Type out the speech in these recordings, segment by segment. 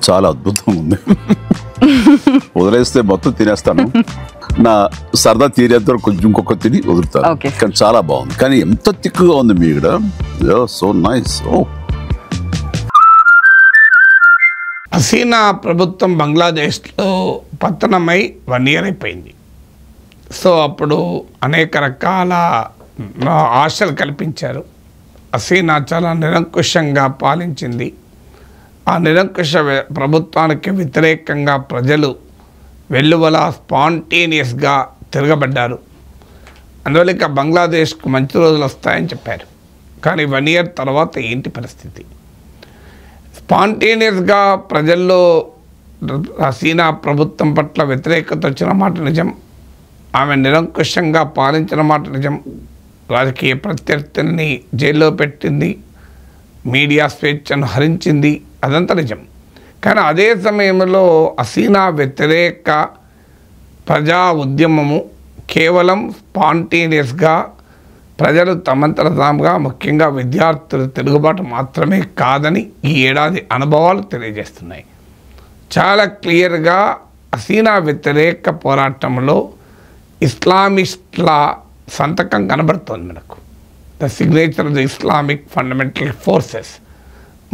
చాలా అద్భుతంగా ఉంది. వదిలేస్తే మొత్తం తినేస్తాను. నా సరదా తీరేంత కొంచెం ఇంకొక తిని వదులుతాను. కానీ చాలా బాగుంది. కానీ ఎంత తిక్కుగా ఉంది మీ ఇక్కడ. So nice. హసీనా ప్రభుత్వం బంగ్లాదేశ్లో పతనమై 1 year అయిపోయింది. సో అప్పుడు అనేక రకాల ఆశలు కల్పించారు. హసీనా చాలా నిరంకుశంగా పాలించింది. ఆ నిరంకుశ ప్రభుత్వానికి వ్యతిరేకంగా ప్రజలు వెల్లువల స్పాంటేనియస్గా తిరగబడ్డారు. అందువల్ల ఇక బంగ్లాదేశ్కు మంచి రోజులు వస్తాయని చెప్పారు. కానీ 1 year తర్వాత ఏంటి పరిస్థితి? స్పాంటేనియస్గా ప్రజల్లో హసీనా ప్రభుత్వం పట్ల వ్యతిరేకత వచ్చిన మాట నిజం. ఆమె నిరంకుశంగా పాలించిన మాట నిజం. రాజకీయ ప్రత్యర్థుల్ని జైల్లో పెట్టింది, మీడియా స్వేచ్ఛను హరించింది, అదంతా నిజం. కానీ అదే సమయంలో హసీనా వ్యతిరేక ప్రజా ఉద్యమము కేవలం స్పాంటేనియస్గా ప్రజలు తమంతట తాముగా, ముఖ్యంగా విద్యార్థుల తిరుగుబాటు మాత్రమే కాదని ఈ ఏడాది అనుభవాలు తెలియజేస్తున్నాయి. చాలా క్లియర్గా హసీనా వ్యతిరేక పోరాటంలో ఇస్లామిస్ట్ల సంతకం కనబడుతోంది మనకు. The signature of the Islamic fundamental forces,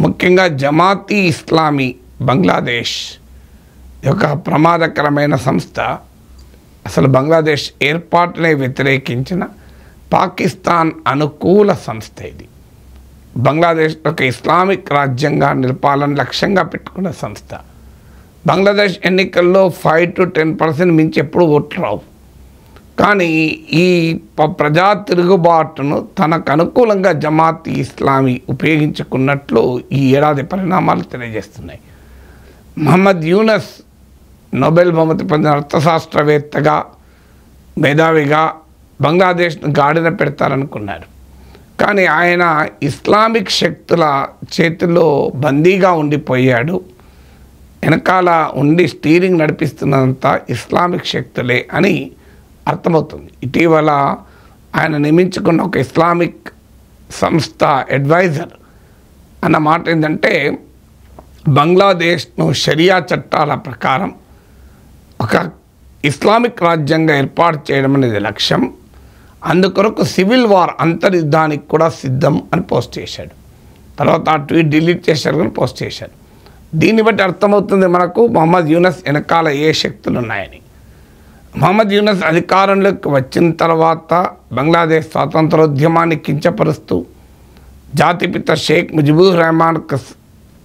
ముఖ్యంగా జమాతీ ఇస్లామీ బంగ్లాదేశ్ యొక్క ప్రమాదకరమైన సంస్థ. అసలు బంగ్లాదేశ్ ఏర్పాటునే వ్యతిరేకించిన పాకిస్తాన్ అనుకూల సంస్థ ఇది. బంగ్లాదేశ్ ఒక ఇస్లామిక్ రాజ్యంగా నిలపాలని లక్ష్యంగా పెట్టుకున్న సంస్థ. బంగ్లాదేశ్ ఎన్నికల్లో 5 to 10% మించి ఎప్పుడు ఓట్లు రావు. కానీ ఈ ప్రజా తిరుగుబాటును తనకు అనుకూలంగా జమాతీ ఇస్లామీ ఉపయోగించుకున్నట్లు ఈ ఏడాది పరిణామాలు తెలియజేస్తున్నాయి. మహమ్మద్ యూనస్ నోబెల్ బహుమతి పొందిన అర్థశాస్త్రవేత్తగా, మేధావిగా బంగ్లాదేశ్ను గాడిన పెడతారనుకున్నారు. కానీ ఆయన ఇస్లామిక్ శక్తుల చేతిలో బందీగా ఉండిపోయాడు. వెనకాల ఉండి స్టీరింగ్ నడిపిస్తున్నంత ఇస్లామిక్ శక్తులే అని అర్థమవుతుంది. ఇటీవల ఆయన నియమించుకున్న ఒక ఇస్లామిక్ సంస్థ అడ్వైజర్ అన్న మాట ఏంటంటే, బంగ్లాదేశ్ను షరియా చట్టాల ప్రకారం ఒక ఇస్లామిక్ రాజ్యంగా ఏర్పాటు చేయడం అనేది లక్ష్యం. అందుకొరకు సివిల్ వార్, అంతర్యుద్ధానికి కూడా సిద్ధం అని పోస్ట్ చేశాడు. తర్వాత ఆ ట్వీట్ డిలీట్ చేశారు కానీ పోస్ట్ చేశారు. దీన్ని బట్టి అర్థమవుతుంది మనకు మహమ్మద్ యూనస్ వెనకాల ఏ శక్తులు ఉన్నాయని. మహమ్మద్ యూనస్ అధికారంలోకి వచ్చిన తర్వాత బంగ్లాదేశ్ స్వాతంత్రోద్యమాన్ని కించపరుస్తూ జాతిపిత షేక్ ముజిబుర్ రెహమాన్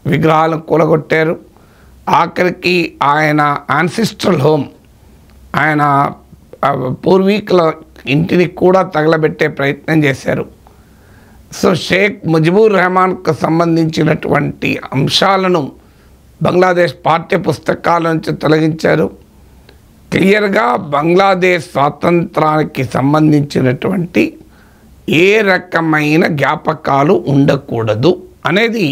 విగ్రహాలను కూలగొట్టారు. ఆఖరికి ఆయన యాన్సిస్ట్రల్ హోమ్, ఆయన పూర్వీకుల ఇంటిని కూడా తగలబెట్టే ప్రయత్నం చేశారు. సో షేక్ ముజిబుర్ రెహమాన్కు సంబంధించినటువంటి అంశాలను బంగ్లాదేశ్ పాఠ్య పుస్తకాల నుంచి తొలగించారు. క్లియర్గా బంగ్లాదేశ్ స్వాతంత్రానికి సంబంధించినటువంటి ఏ రకమైన జ్ఞాపకాలు ఉండకూడదు అనేది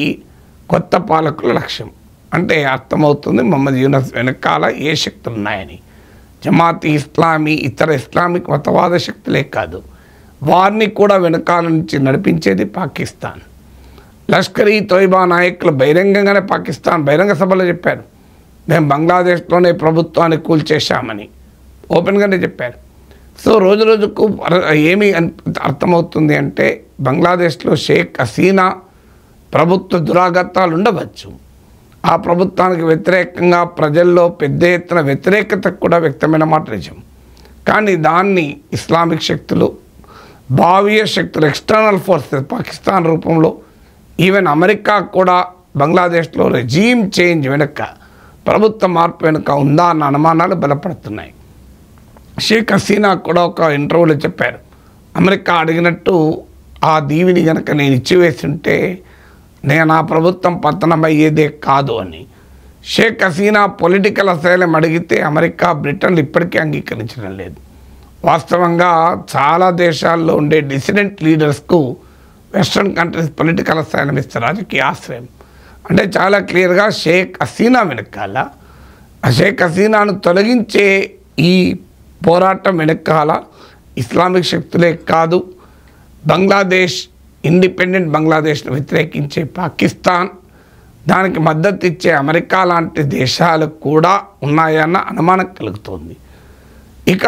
కొత్త పాలకుల లక్ష్యం. అంటే అర్థమవుతుంది మహమ్మద్ యూనస్ వెనకాల ఏ శక్తులు ఉన్నాయని. జమాతీ ఇస్లామీ ఇతర ఇస్లామిక్ మతవాద శక్తులే కాదు, వారిని కూడా వెనకాల నుంచి నడిపించేది పాకిస్తాన్. లష్కర్ ఈ తోయిబా నాయకులు బహిరంగంగానే పాకిస్తాన్ బహిరంగ సభలో చెప్పారు, మేము బంగ్లాదేశ్లోనే ప్రభుత్వాన్ని కూల్చేశామని ఓపెన్గానే చెప్పారు. సో రోజు రోజుకు ఏమి అర్థమవుతుంది అంటే, బంగ్లాదేశ్లో షేక్ హసీనా ప్రభుత్వ దురాగతాలు ఉండవచ్చు. ఆ ప్రభుత్వానికి వ్యతిరేకంగా ప్రజల్లో పెద్ద ఎత్తున వ్యతిరేకత కూడా వ్యక్తమైన మాట నిజం. కానీ దాన్ని ఇస్లామిక్ శక్తులు, భావీయ శక్తులు, ఎక్స్టర్నల్ ఫోర్సెస్ పాకిస్తాన్ రూపంలో, ఈవెన్ అమెరికా కూడా బంగ్లాదేశ్లో రెజీమ్ చేంజ్ వెనుక, ప్రభుత్వ మార్పు వెనుక ఉందా అన్న అనుమానాలు బలపడుతున్నాయి. షేక్ హసీనా కూడా ఒక ఇంటర్వ్యూలో చెప్పారు, అమెరికా అడిగినట్టు ఆ దీవిని కనుక నేను ఇచ్చివేసి ఉంటే నేను ఆ ప్రభుత్వం పతనమయ్యేదే కాదు అని. షేక్ హసీనా పొలిటికల్ అసైలం అడిగితే అమెరికా, బ్రిటన్లు ఇప్పటికీ అంగీకరించడం లేదు. వాస్తవంగా చాలా దేశాల్లో ఉండే డిసిడెంట్ లీడర్స్కు వెస్ట్రన్ కంట్రీస్ పొలిటికల్ అసైలం ఇస్తారు, రాజకీయ ఆశ్రయం. అంటే చాలా క్లియర్గా షేక్ హసీనా వెనకాల, ఆ షేక్ హసీనాను తొలగించే ఈ పోరాటం వెనకాల ఇస్లామిక్ శక్తులే కాదు, బంగ్లాదేశ్ ఇండిపెండెంట్ బంగ్లాదేశ్ను వ్యతిరేకించే పాకిస్తాన్, దానికి మద్దతు ఇచ్చే అమెరికా లాంటి దేశాలు కూడా ఉన్నాయన్న అనుమానం కలుగుతోంది. ఇక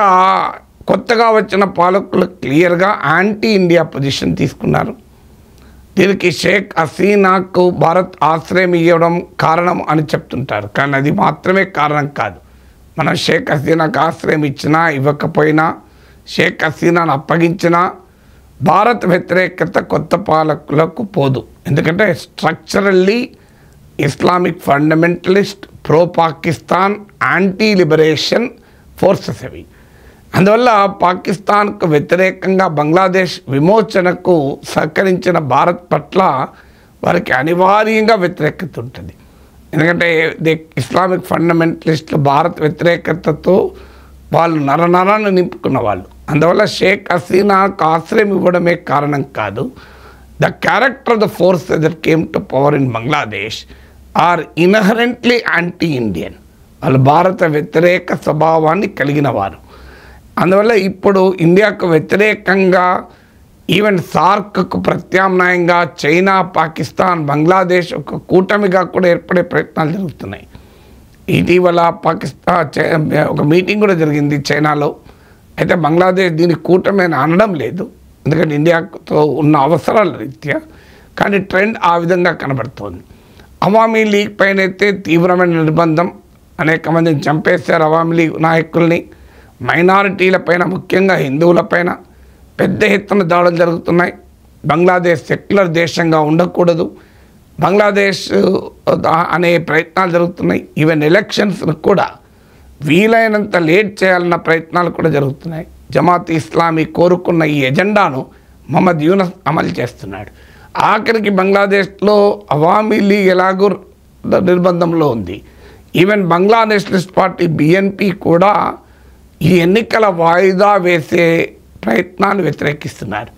కొత్తగా వచ్చిన పాలకులు క్లియర్గా యాంటీ ఇండియా పొజిషన్ తీసుకున్నారు. దీనికి షేక్ హసీనాకు భారత్ ఆశ్రయం ఇవ్వడం కారణం అని చెప్తుంటారు. కానీ అది మాత్రమే కారణం కాదు. మనం షేక్ హసీనాకు ఆశ్రయం ఇచ్చినా ఇవ్వకపోయినా, షేక్ హసీనాను అప్పగించినా భారత్ వ్యతిరేకత కొత్త పాలకులకు పోదు. ఎందుకంటే structurally Islamic fundamentalist, pro Pakistan, anti liberation forces అవి. అందువల్ల పాకిస్తాన్కు వ్యతిరేకంగా బంగ్లాదేశ్ విమోచనకు సహకరించిన భారత్ పట్ల వారికి అనివార్యంగా వ్యతిరేకత ఉంటుంది. ఎందుకంటే ఇస్లామిక్ ఫండమెంటలిస్టులు భారత్ వ్యతిరేకతతో వాళ్ళు నరనరాన్ని నింపుకున్న వాళ్ళు. అందువల్ల షేక్ హసీనాకు ఆశ్రయం ఇవ్వడమే కారణం కాదు. The character of the force that came to power in Bangladesh are inherently anti Indian. వాళ్ళు భారత వ్యతిరేక స్వభావాన్ని కలిగిన వారు. అందువల్ల ఇప్పుడు ఇండియాకు వ్యతిరేకంగా ఈవెన్ సార్క్కు ప్రత్యామ్నాయంగా చైనా, పాకిస్తాన్, బంగ్లాదేశ్ ఒక కూటమిగా కూడా ఏర్పడే ప్రయత్నాలు జరుగుతున్నాయి. ఇటీవల ఒక మీటింగ్ కూడా జరిగింది చైనాలో. అయితే బంగ్లాదేశ్ దీని కూటమి అని అనడం లేదు, ఎందుకంటే ఇండియాతో ఉన్న అవసరాల రీత్యా. కానీ ట్రెండ్ ఆ విధంగా కనబడుతోంది. అవామీ లీగ్ పైన అయితే తీవ్రమైన నిర్బంధం, అనేక మందిని చంపేశారు అవామీ లీగ్ నాయకుల్ని. మైనారిటీలపైన, ముఖ్యంగా హిందువులపైన పెద్ద ఎత్తున దాడులు జరుగుతున్నాయి. బంగ్లాదేశ్ సెక్యులర్ దేశంగా ఉండకూడదు, బంగ్లాదేశ్ అనే ప్రయత్నాలు జరుగుతున్నాయి. ఈవెన్ ఎలక్షన్స్ కూడా వీలైనంత లేట్ చేయాలన్న ప్రయత్నాలు కూడా జరుగుతున్నాయి. జమాత్ ఇస్లామీ కోరుకున్న ఈ ఎజెండాను మహమ్మద్ యూనస్ అమలు చేస్తున్నాడు. ఆఖరికి బంగ్లాదేశ్లో అవామీ లీగ్ ఎలాగో నిర్బంధంలో ఉంది. ఈవెన్ బంగ్లా నేషనలిస్ట్ పార్టీ బిఎన్పి కూడా ఈ ఎన్నికల వాయిదా వేసే ప్రయత్నాన్ని వ్యతిరేకిస్తున్నారు.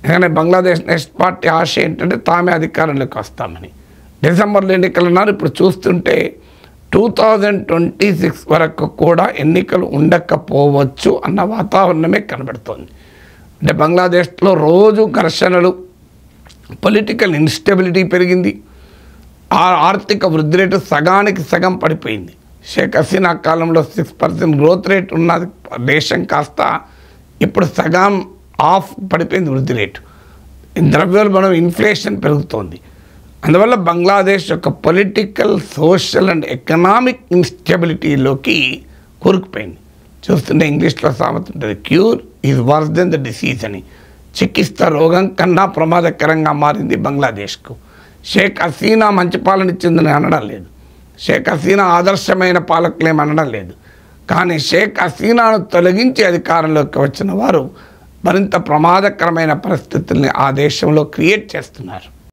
ఎందుకంటే బంగ్లాదేశ్ నేషనల్ పార్టీ ఆశ ఏంటంటే తామే అధికారంలోకి వస్తామని. డిసెంబర్లో ఎన్నికలు ఉన్నారు. ఇప్పుడు చూస్తుంటే 2026 వరకు కూడా ఎన్నికలు ఉండకపోవచ్చు అన్న వాతావరణమే కనబడుతోంది. అంటే బంగ్లాదేశ్లో రోజు ఘర్షణలు, పొలిటికల్ ఇన్స్టెబిలిటీ పెరిగింది. ఆర్థిక వృద్ధి రేటు సగానికి సగం పడిపోయింది. షేక్ హసీనా కాలంలో 6% గ్రోత్ రేట్ ఉన్న దేశం కాస్త ఇప్పుడు సగం ఆఫ్ పడిపోయింది వృద్ధి రేటు. ద్రవ్యోల్బణం, ఇన్ఫ్లేషన్ పెరుగుతోంది. అందువల్ల బంగ్లాదేశ్ యొక్క పొలిటికల్, సోషల్ అండ్ ఎకనామిక్ ఇన్స్టెబిలిటీలోకి కూరుకుపోయింది. చూస్తుంటే ఇంగ్లీష్లో సామెత ఉంటుంది, cure is worse than the disease అని. చికిత్స రోగం కన్నా ప్రమాదకరంగా మారింది బంగ్లాదేశ్కు. షేక్ హసీనా మంచి పాలన ఇచ్చిందని అనడం లేదు, షేక్ హసీనా ఆదర్శమైన పాలకులేం అనడం లేదు. కానీ షేక్ హసీనాను తొలగించి అధికారంలోకి వచ్చిన వారు మరింత ప్రమాదకరమైన పరిస్థితుల్ని ఆ దేశంలో క్రియేట్ చేస్తున్నారు.